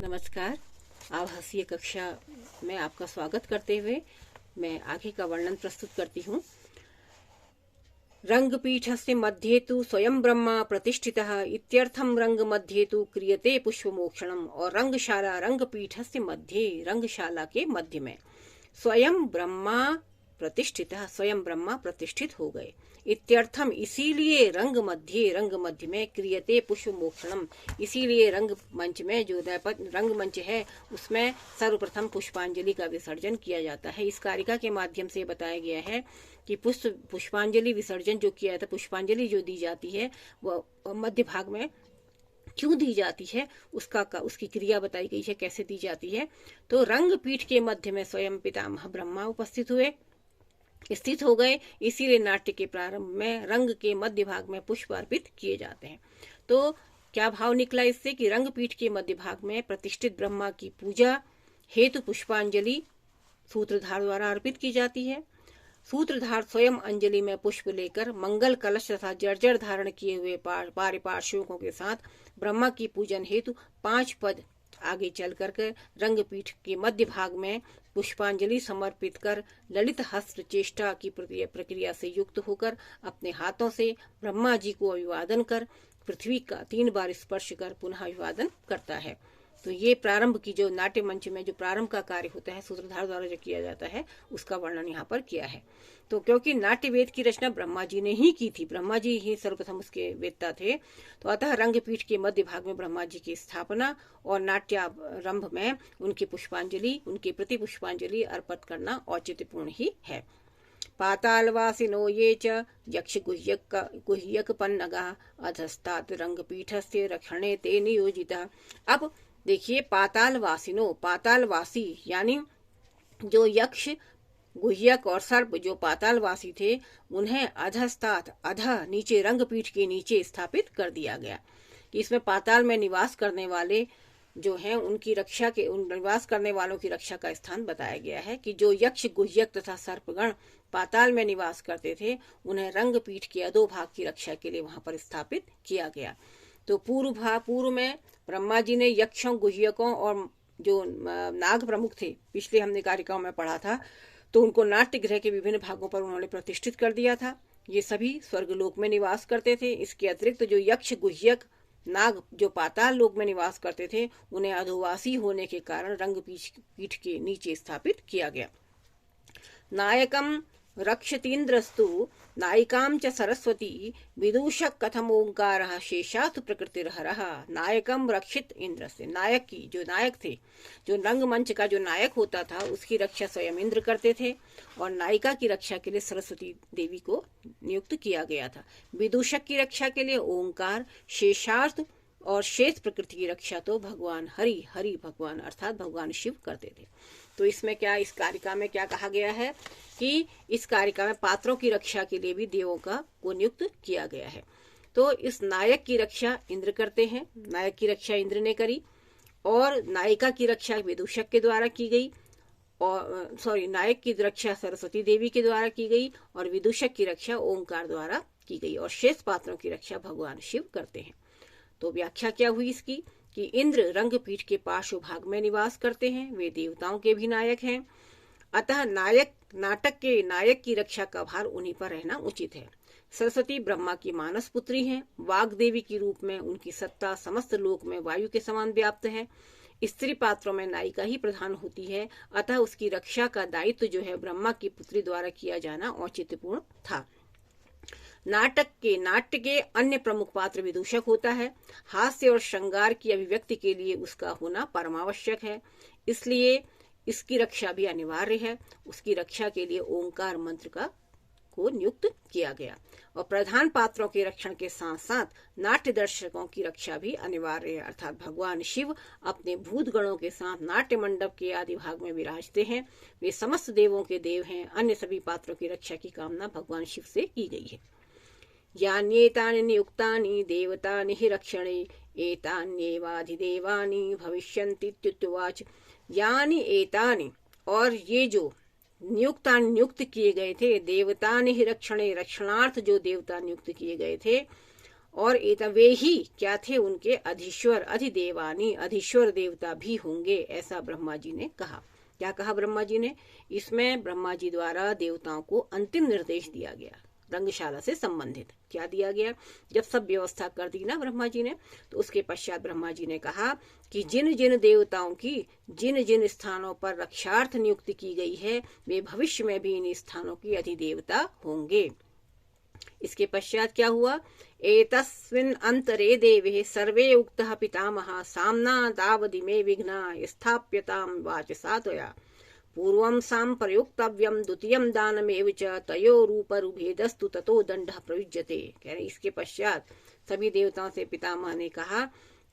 नमस्कार। आभासीय कक्षा में आपका स्वागत करते हुए मैं आगे का वर्णन प्रस्तुत करती हूँ। रंगपीठस्य मध्ये तु स्वयं ब्रह्मा प्रतिष्ठितः इत्यर्थं रंग मध्ये तु क्रियते पुष्पमोक्षणम्। और रंगशाला रंगपीठस्य मध्ये, रंगशाला के मध्य में स्वयं ब्रह्मा प्रतिष्ठित हो गए। इत्यर्थम इसीलिए रंग मध्य में क्रियते पुष्प मोक्षणम, इसीलिए रंग मंच में जो रंग मंच है उसमें सर्वप्रथम पुष्पांजलि का विसर्जन किया जाता है। इस कारिका के माध्यम से बताया गया है कि पुष्पांजलि विसर्जन जो किया था, पुष्पांजलि जो दी जाती है वह मध्य भाग में क्यों दी जाती है उसकी क्रिया बताई गई है, कैसे दी जाती है। तो रंग पीठ के मध्य में स्वयं पितामह ब्रह्मा स्थित हो गए, इसीलिए नाट्य के प्रारंभ में रंग के मध्य भाग में पुष्प अर्पित किए जाते हैं। तो क्या भाव निकला इससे कि रंग पीठ के मध्य भाग में प्रतिष्ठित ब्रह्मा की पूजा हेतु पुष्पांजलि सूत्रधार द्वारा अर्पित की जाती है। सूत्रधार स्वयं अंजलि में पुष्प लेकर मंगल कलश तथा जर्जर धारण किए हुए पारिपार्श्विकों के साथ ब्रह्मा की पूजन हेतु 5 पद आगे चल कर रंग पीठ के मध्य भाग में पुष्पांजलि समर्पित कर ललित हस्त चेष्टा की प्रक्रिया से युक्त होकर अपने हाथों से ब्रह्मा जी को अभिवादन कर पृथ्वी का 3 बार स्पर्श कर पुनः अभिवादन करता है। तो ये प्रारंभ की जो नाट्य मंच में जो प्रारंभ का कार्य होता है सूत्रधार द्वारा जो किया जाता है उसका वर्णन यहाँ पर किया है। तो क्योंकि नाट्य वेद की रचना ब्रह्मा जी ने ही की थी, ब्रह्मा जी ही सर्वप्रथम उसके वेदता थे, तो अतः रंगपीठ के मध्य भाग में ब्रह्मा जी की स्थापना और नाट्यारंभ में उनकी प्रति पुष्पांजलि अर्पित करना औचित्यपूर्ण ही है। पातालवासिनो ये च यक्ष गुह्यक पन्नगा अधस्तात् रंगपीठस्य रक्षणे ते नियोजिता। अब देखिए, पातालवासी यानी जो यक्ष गुह्यक और सर्प जो पातालवासी थे उन्हें अधस्तात नीचे रंगपीठ के नीचे स्थापित कर दिया गया। इसमें पाताल में निवास करने वाले जो हैं उनकी रक्षा के निवास करने वालों की रक्षा का स्थान बताया गया है कि जो यक्ष गुह्यक तथा सर्पगण पाताल में निवास करते थे उन्हें रंगपीठ के अधोभाग की रक्षा के लिए वहां पर स्थापित किया गया। तो पूर्व में ब्रह्मा जी ने यक्षों गुह्यकों और जो नाग प्रमुख थे, पिछले हमने कारिकाओं में पढ़ा था, तो उनको नाट्य गृह के विभिन्न भागों पर उन्होंने प्रतिष्ठित कर दिया था। ये सभी स्वर्गलोक में निवास करते थे। इसके अतिरिक्त जो यक्ष गुह्यक नाग जो पाताल लोक में निवास करते थे उन्हें अधोवासी होने के कारण रंगपीठ के नीचे स्थापित किया गया। नायकम रक्षतीन्द्रस्तु नायिकां च सरस्वती विदूषक कथम ओंकारः शेषात् प्रकृतिर्हरः। नायकम रक्षित इंद्र से, नायक थे, जो रंगमंच का जो नायक होता था उसकी रक्षा स्वयं इंद्र करते थे और नायिका की रक्षा के लिए सरस्वती देवी को नियुक्त किया गया था। विदूषक की रक्षा के लिए ओंकार, शेषार्थ और शेष प्रकृति की रक्षा तो भगवान हरि भगवान अर्थात भगवान शिव करते थे। तो इसमें इस कारिका में क्या कहा गया है कि इस कारिका में पात्रों की रक्षा के लिए भी देवों को नियुक्त किया गया है। तो इस नायक की रक्षा इंद्र करते हैं, नायक की रक्षा इंद्र ने करी और नायिका की रक्षा विदूषक के द्वारा की गई और नायक की रक्षा सरस्वती देवी के द्वारा की गई और विदूषक की रक्षा ओंकार द्वारा की गई और शेष पात्रों की रक्षा भगवान शिव करते हैं। तो व्याख्या क्या हुई इसकी कि इंद्र रंगपीठ के पार्श्व भाग में निवास करते हैं, वे देवताओं के भी नायक हैं, अतः नाटक के नायक की रक्षा का भार उन्हीं पर रहना उचित है। सरस्वती ब्रह्मा की मानस पुत्री हैं, वाग देवी के रूप में उनकी सत्ता समस्त लोक में वायु के समान व्याप्त है। स्त्री पात्रों में नायिका ही प्रधान होती है, अतः उसकी रक्षा का दायित्व जो है ब्रह्मा की पुत्री द्वारा किया जाना औचित्यपूर्ण था। नाट्य के अन्य प्रमुख पात्र विदूषक होता है। हास्य और श्रृंगार की अभिव्यक्ति के लिए उसका होना परमावश्यक है, इसलिए इसकी रक्षा भी अनिवार्य है। उसकी रक्षा के लिए ओंकार मंत्र को नियुक्त किया गया और प्रधान पात्रों के रक्षण के साथ साथ नाट्य दर्शकों की रक्षा भी अनिवार्य है, अर्थात भगवान शिव अपने भूत गणों के साथ नाट्य मंडप के आदि भाग में विराजते हैं। वे समस्त देवों के देव हैं। अन्य सभी पात्रों की रक्षा की कामना भगवान शिव से की गई है। यान्येतानि नियुक्तानि देवतानि हि रक्षणे एतान्येवाधिदेवानि भविष्यन्तीत्युवाच। यानि एतानि, और ये जो नियुक्त किए गए थे, देवतानि हि रक्षणे, रक्षणार्थ जो देवता नियुक्त किए गए थे, और वे ही क्या थे, उनके अधीश्वर अधिदेवानी, अधीश्वर देवता भी होंगे, ऐसा ब्रह्मा जी ने कहा। क्या कहा ब्रह्मा जी ने? इसमें ब्रह्मा जी द्वारा देवताओं को अंतिम निर्देश दिया गया रंगशाला से संबंधित। क्या दिया गया? जब सब व्यवस्था कर दी ना ब्रह्मा जी ने, तो उसके पश्चात ब्रह्मा जी ने कहा कि जिन जिन देवताओं की जिन जिन स्थानों पर रक्षार्थ नियुक्ति की गई है, वे भविष्य में भी इन स्थानों की अधिदेवता होंगे। इसके पश्चात क्या हुआ? एतस्मिन् अंतरे देवे सर्वे उक्तः पितामहः साम्ना तावदिमे विघ्ना स्थाप्यतां वाचसा त्वया पूर्वं साम प्रयुक्तव्यम द्वितीयं दानमेव च तयोरूपरुभेदस्तु ततो दंडः प्रयुज्यते। कह रहे इसके पश्चात सभी देवताओं से पितामह ने कहा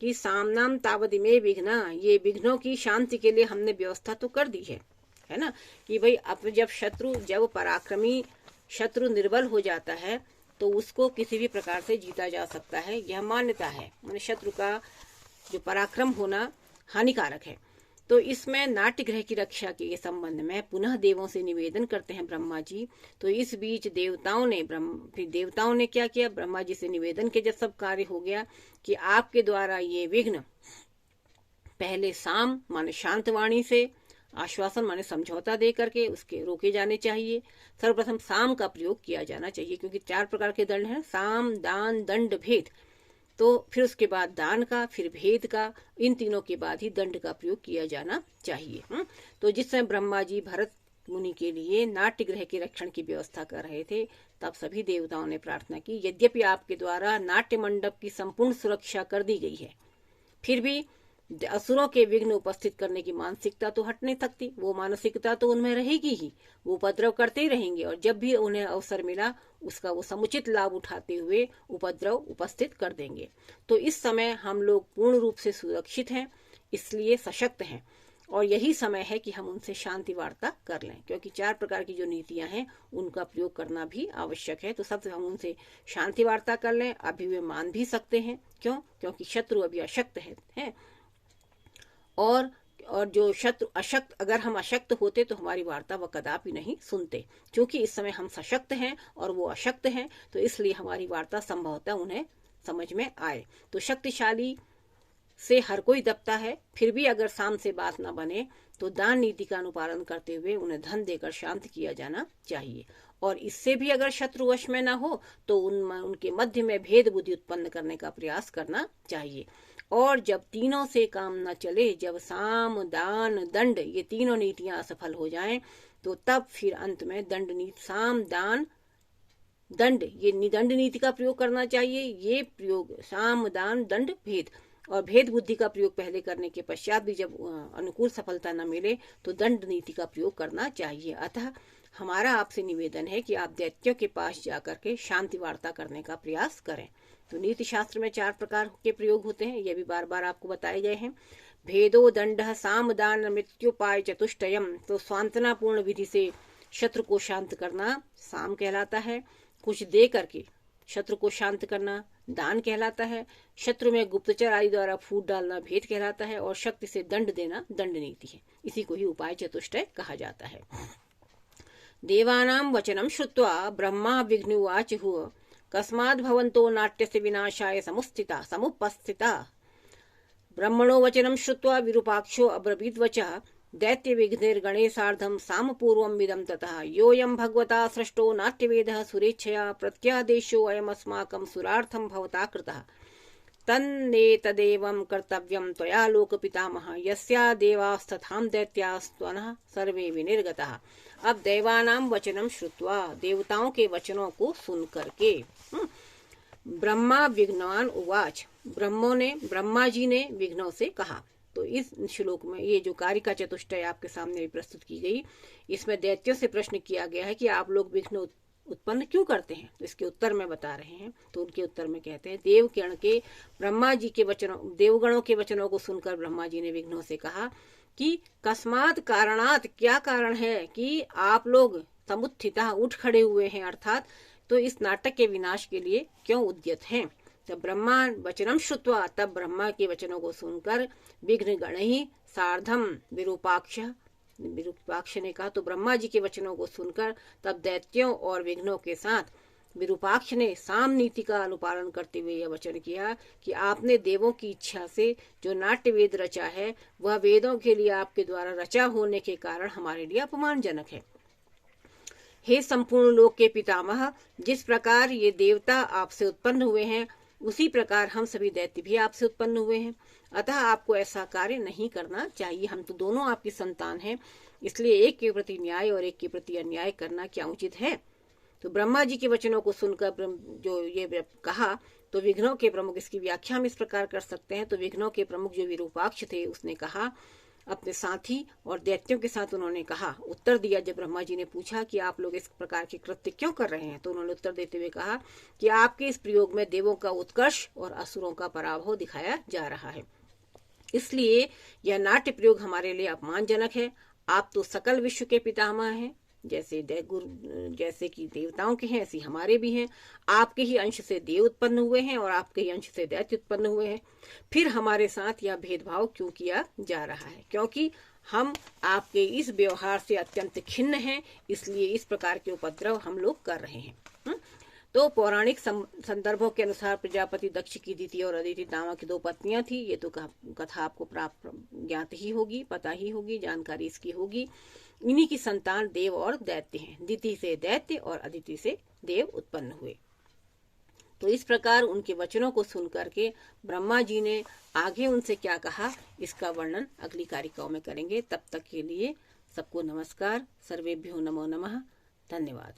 कि सामनाम तावदिमे विघ्ना, ये विघ्नों की शांति के लिए हमने व्यवस्था तो कर दी है ना, कि भाई अब जब पराक्रमी शत्रु निर्बल हो जाता है तो उसको किसी भी प्रकार से जीता जा सकता है, यह मान्यता है। मैंने शत्रु का जो पराक्रम होना हानिकारक है। तो इसमें नाट्य गृह की रक्षा के संबंध में पुनः देवों से निवेदन करते हैं ब्रह्मा जी। तो इस बीच देवताओं ने क्या किया? ब्रह्मा जी से निवेदन के जब सब कार्य हो गया कि आपके द्वारा ये विघ्न पहले साम माने शांत वाणी से, आश्वासन माने समझौता दे करके उसके रोके जाने चाहिए। सर्वप्रथम साम का प्रयोग किया जाना चाहिए, क्योंकि 4 प्रकार के दंड हैं, साम, दान, दंड, भेद। तो फिर उसके बाद दान का, फिर भेद का, इन तीनों के बाद ही दंड का प्रयोग किया जाना चाहिए। तो जिस समय ब्रह्मा जी भरत मुनि के लिए नाट्य गृह के रक्षण की व्यवस्था कर रहे थे, तब सभी देवताओं ने प्रार्थना की, यद्यपि आपके द्वारा नाट्य मंडप की संपूर्ण सुरक्षा कर दी गई है, फिर भी असुरों के विघ्न उपस्थित करने की मानसिकता तो हट नहीं सकती। वो मानसिकता तो उनमें रहेगी ही, वो उपद्रव करते ही रहेंगे, और जब भी उन्हें अवसर मिला उसका वो समुचित लाभ उठाते हुए उपद्रव उपस्थित कर देंगे। तो इस समय हम लोग पूर्ण रूप से सुरक्षित हैं, इसलिए सशक्त हैं, और यही समय है कि हम उनसे शांति वार्ता कर लें, क्योंकि 4 प्रकार की जो नीतियां हैं उनका प्रयोग करना भी आवश्यक है। तो सबसे हम उनसे शांति वार्ता कर लें। अभी वे मान भी सकते हैं, क्योंकि शत्रु अभी अशक्त है। और जो शत्रु अशक्त, अगर हम अशक्त होते तो हमारी वार्ता वह कदापि नहीं सुनते। क्योंकि इस समय हम सशक्त हैं और वो अशक्त हैं, तो इसलिए हमारी वार्ता संभवतः उन्हें समझ में आए। तो शक्तिशाली से हर कोई दबता है, फिर भी अगर साम से बात न बने तो दान नीति का अनुपालन करते हुए उन्हें धन देकर शांत किया जाना चाहिए। और इससे भी अगर शत्रु वश में न हो तो उनके मध्य में भेद बुद्धि उत्पन्न करने का प्रयास करना चाहिए। और जब तीनों से काम न चले, जब साम, दान, दंड ये तीनों नीतियां असफल हो जाएं, तो तब फिर अंत में दंड नीति, साम, दान, दंड, ये दंड नीति का प्रयोग करना चाहिए। ये प्रयोग साम, दान, दंड, भेद, और भेद बुद्धि का प्रयोग पहले करने के पश्चात भी जब अनुकूल सफलता न मिले तो दंड नीति का प्रयोग करना चाहिए। अतः हमारा आपसे निवेदन है कि आप दैत्यों के पास जाकर के शांति वार्ता करने का प्रयास करें। तो नीति शास्त्र में 4 प्रकार के प्रयोग होते हैं, ये भी बार बार आपको बताए गए हैं। भेदो दंड साम दान मृत्युपाय चतुष्टयम। तो सांत्वना पूर्ण विधि से शत्रु को शांत करना साम कहलाता है। कुछ दे करके शत्रु को शांत करना दान कहलाता है। शत्रु में गुप्तचर आदि द्वारा फूट डालना भेद कहलाता है। और शक्ति से दंड देना दंड नीति है। इसी को ही उपाय चतुष्टय कहा जाता है। देवानां वचनं श्रुत्वा ब्रह्मा विघ्नुवाचुः कस्माद् भवन्तो नाट्यस्य विनाशाय समुपस्थिता। ब्रह्मणो वचनं श्रुत्वा विरूपाक्षो अब्रवीद्वचः दैत्य विघ्निर्गणेशार्धं सामपूर्वमिदं ततः योऽयं भगवता सृष्टो नाट्यवेदः सुरेच्छया प्रत्यादेशो अयमस्माकं सुरार्थं भवता कृतः तन्नेतदेवं कर्तव्यं त्वया लोकपितामह यस्या देवास्तथां दैत्यास्त्वनः सर्वे विनिर्गतः। अब देवानाम वचनम श्रुत्वा, देवताओं के वचनों को सुन करके, ब्रह्मा विघ्नवान उवाच, ब्रह्मा जी ने विघ्नों से कहा। तो इस श्लोक में ये जो कार्य का चतुष्टय आपके सामने प्रस्तुत की गई, इसमें दैत्यों से प्रश्न किया गया है कि आप लोग विघ्न उत्पन्न क्यों करते हैं। तो इसके उत्तर में बता रहे हैं। तो उनके उत्तर में कहते हैं, देवगणों के वचनों को सुनकर ब्रह्मा जी ने विघ्नों से कहा कि कस्मात कारणात, क्या कारण है कि आप लोग समुत्थिता उठ खड़े हुए हैं, अर्थात तो इस नाटक के विनाश के लिए क्यों उद्यत हैं। तब ब्रह्मा वचनम श्रुत्वा, तब ब्रह्मा के वचनों को सुनकर विघ्न गण ही सार्धम विरूपाक्ष ने कहा, तो ब्रह्मा जी के वचनों को सुनकर तब दैत्यों और विघ्नों के साथ विरूपाक्ष ने साम नीति का अनुपालन करते हुए यह वचन किया कि आपने देवों की इच्छा से जो नाट्य वेद रचा है वह वेदों के लिए आपके द्वारा रचा होने के कारण हमारे लिए अपमानजनक है। हे संपूर्ण लोक के पितामह, जिस प्रकार ये देवता आपसे उत्पन्न हुए हैं उसी प्रकार हम सभी दैत्य भी आपसे उत्पन्न हुए हैं। अतः आपको ऐसा कार्य नहीं करना चाहिए। हम तो दोनों आपकी संतान हैं, इसलिए एक के प्रति न्याय और एक के प्रति अन्याय करना क्या उचित है। तो ब्रह्मा जी के वचनों को सुनकर जो ये कहा तो विघ्नों के प्रमुख, इसकी व्याख्या हम इस प्रकार कर सकते हैं। तो विघ्नों के प्रमुख जो विरूपाक्ष थे उसने कहा अपने साथी और दैत्यों के साथ उन्होंने कहा, उत्तर दिया जब ब्रह्मा जी ने पूछा कि आप लोग इस प्रकार के कृत्य क्यों कर रहे हैं, तो उन्होंने उत्तर देते हुए कहा कि आपके इस प्रयोग में देवों का उत्कर्ष और असुरों का पराभव दिखाया जा रहा है, इसलिए यह नाट्य प्रयोग हमारे लिए अपमानजनक है। आप तो सकल विश्व के पितामह हैं, जैसे कि देवताओं के हैं ऐसे हमारे भी हैं। आपके ही अंश से देव उत्पन्न हुए हैं और आपके ही अंश से दैत्य उत्पन्न हुए हैं। फिर हमारे साथ यह भेदभाव क्यों किया जा रहा है? क्योंकि हम आपके इस व्यवहार से अत्यंत खिन्न हैं, इसलिए इस प्रकार के उपद्रव हम लोग कर रहे हैं। तो पौराणिक संदर्भों के अनुसार प्रजापति दक्ष की अदिति और अदिति नामा की 2 पत्नियां थी। ये तो कथा आपको प्राप्त ज्ञात ही होगी, पता ही होगी, जानकारी इसकी होगी। इन्हीं की संतान देव और दैत्य हैं। दिति से दैत्य और अदिति से देव उत्पन्न हुए। तो इस प्रकार उनके वचनों को सुनकर के ब्रह्मा जी ने आगे उनसे क्या कहा इसका वर्णन अगली कारिकाओं में करेंगे। तब तक के लिए सबको नमस्कार। सर्वेभ्यो नमो नमः। धन्यवाद।